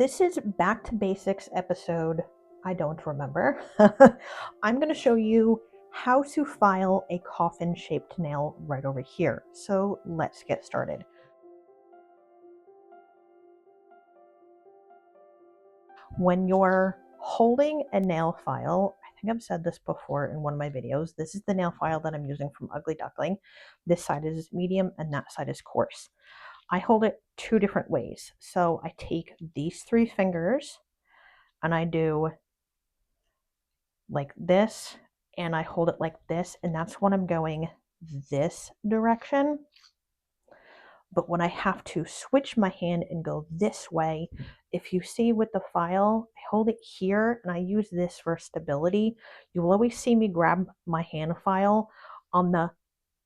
This is Back to Basics episode, I don't remember. I'm going to show you how to file a coffin shaped nail right over here. So let's get started. When you're holding a nail file, I think I've said this before in one of my videos, this is the nail file that I'm using from Ugly Duckling. This side is medium and that side is coarse. I hold it two different ways. So I take these three fingers and I do like this, and I hold it like this, and that's when I'm going this direction. But when I have to switch my hand and go this way, if you see with the file, I hold it here and I use this for stability. You will always see me grab my hand file on the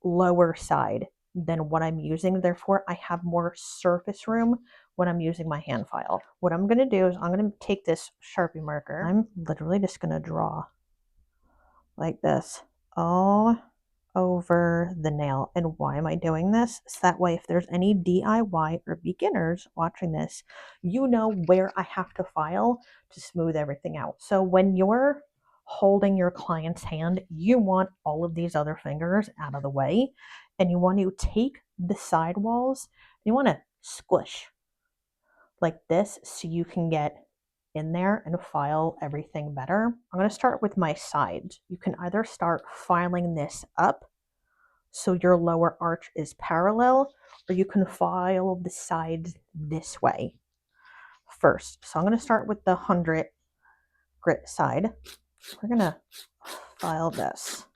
lower side than what I'm using. Therefore, I have more surface room when I'm using my hand file. What I'm going to do is I'm going to take this Sharpie marker. I'm literally just going to draw like this all over the nail. And why am I doing this? So that way, if there's any DIY or beginners watching this, you know where I have to file to smooth everything out. So when you're holding your client's hand, you want all of these other fingers out of the way, and you want to take the sidewalls, you want to squish like this so you can get in there and file everything better. I'm going to start with my sides. You can either start filing this up so your lower arch is parallel, or you can file the sides this way first. So I'm going to start with the 100 grit side. We're going to file this.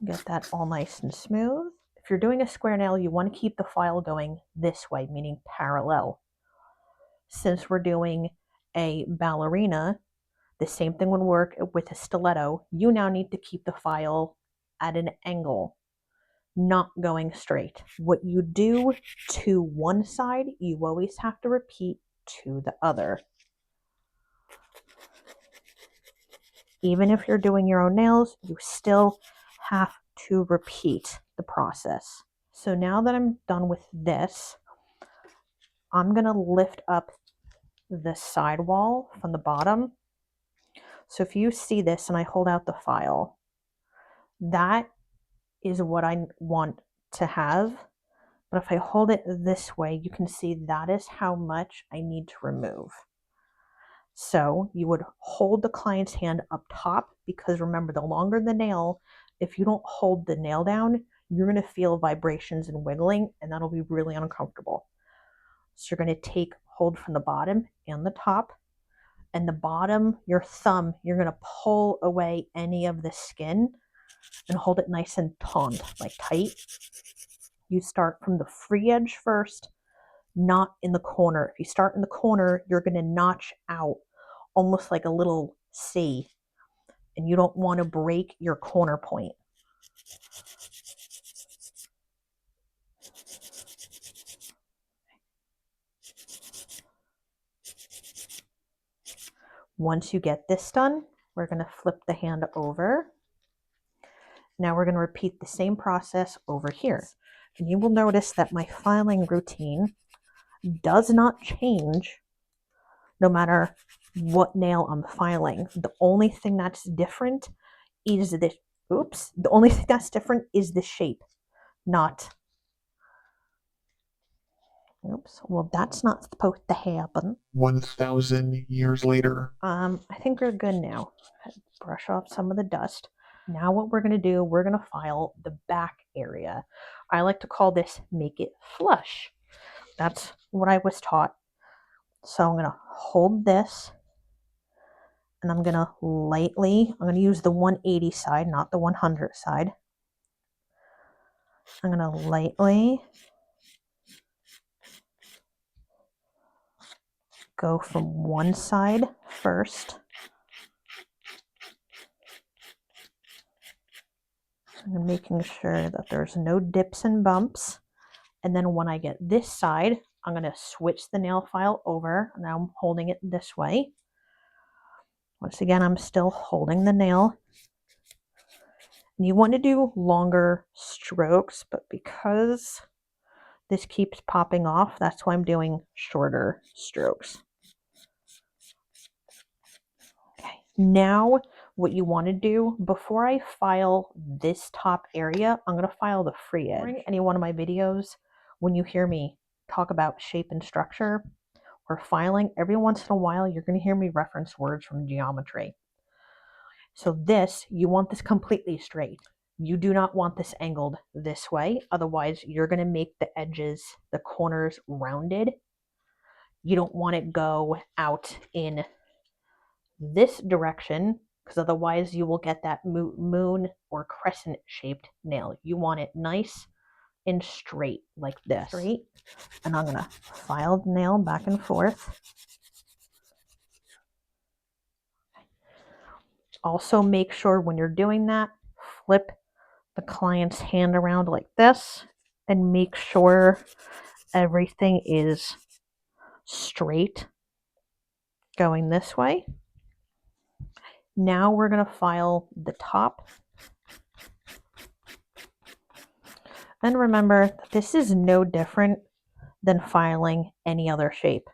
Get that all nice and smooth. If you're doing a square nail, you want to keep the file going this way, meaning parallel. Since we're doing a ballerina, the same thing would work with a stiletto. You now need to keep the file at an angle, not going straight. What you do to one side, you always have to repeat to the other. Even if you're doing your own nails, you still have to repeat the process. So now that I'm done with this, I'm going to lift up the sidewall from the bottom. So if you see this and I hold out the file, that is what I want to have. But if I hold it this way, you can see that is how much I need to remove. So you would hold the client's hand up top, because remember, the longer the nail, if you don't hold the nail down, you're going to feel vibrations and wiggling, and that'll be really uncomfortable. So you're going to hold from the bottom and the top, and the bottom, your thumb, you're going to pull away any of the skin and hold it nice and taut, like tight. You start from the free edge first, not in the corner. If you start in the corner, you're going to notch out almost like a little C, and you don't want to break your corner point. Once you get this done, we're going to flip the hand over. Now we're going to repeat the same process over here. And you will notice that my filing routine does not change no matter what nail I'm filing. The only thing that's different is the shape, not. Oops. Well, that's not supposed to happen. 1,000 years later. I think we're good now. Brush off some of the dust. Now what we're going to do, we're going to file the back area. I like to call this make it flush. That's what I was taught. So I'm going to hold this, and I'm going to use the 180 side, not the 100 side. I'm going to lightly go from one side first. I'm making sure that there's no dips and bumps. And then when I get this side, I'm going to switch the nail file over. Now I'm holding it this way. Once again, I'm still holding the nail. And you want to do longer strokes, but because this keeps popping off, that's why I'm doing shorter strokes. Okay, now what you want to do, before I file this top area, I'm going to file the free edge. During any one of my videos, when you hear me talk about shape and structure or filing, every once in a while you're going to hear me reference words from geometry. So this, you want this completely straight. You do not want this angled this way, otherwise you're going to make the edges, the corners rounded. You don't want it go out in this direction, because otherwise you will get that moon or crescent shaped nail. You want it nice and straight like this. Straight. And I'm going to file the nail back and forth. Also make sure when you're doing that, flip the client's hand around like this and make sure everything is straight going this way. Now we're going to file the top. And remember, this is no different than filing any other shape.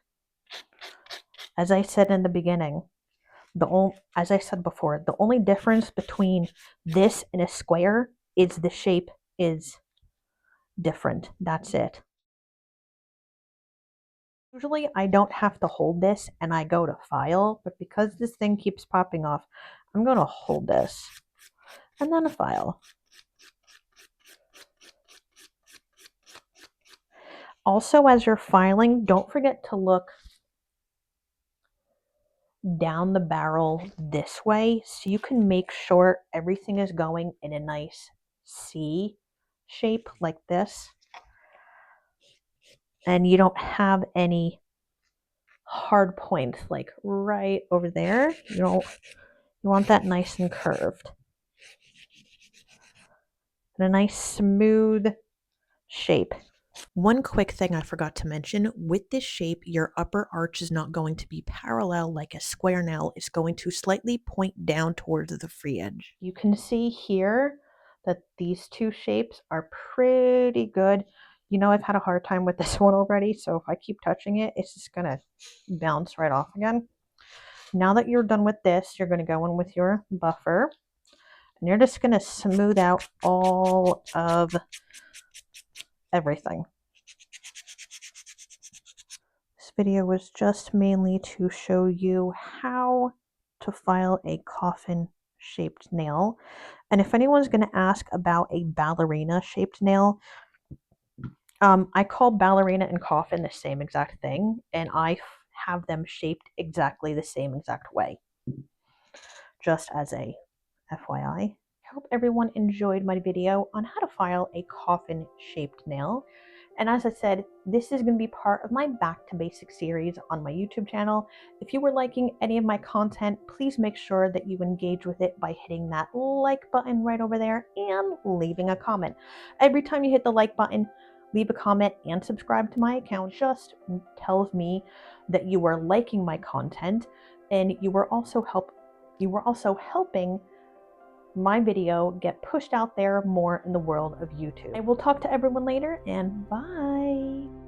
As I said in the beginning, as I said before, the only difference between this and a square is the shape is different. That's it. Usually I don't have to hold this and I go to file, but because this thing keeps popping off, I'm going to hold this and then file. Also, as you're filing, don't forget to look down the barrel this way so you can make sure everything is going in a nice C shape like this. And you don't have any hard points like right over there. You want that nice and curved. And a nice smooth shape. One quick thing I forgot to mention, with this shape, your upper arch is not going to be parallel like a square nail. It's going to slightly point down towards the free edge. You can see here that these two shapes are pretty good. You know, I've had a hard time with this one already, so if I keep touching it, it's just going to bounce right off again. Now that you're done with this, you're going to go in with your buffer, and you're just going to smooth out all of everything. This video was just mainly to show you how to file a coffin shaped nail. And if anyone's going to ask about a ballerina shaped nail, I call ballerina and coffin the same exact thing, and I have them shaped exactly the same exact way. Just as a FYI. I hope everyone enjoyed my video on how to file a coffin shaped nail. And as I said, this is going to be part of my Back to Basics series on my YouTube channel. If you were liking any of my content, please make sure that you engage with it by hitting that like button right over there and leaving a comment. Every time you hit the like button, leave a comment and subscribe to my account. Just tells me that you are liking my content and you were also helping my video get pushed out there more in the world of YouTube. I will talk to everyone later, and bye!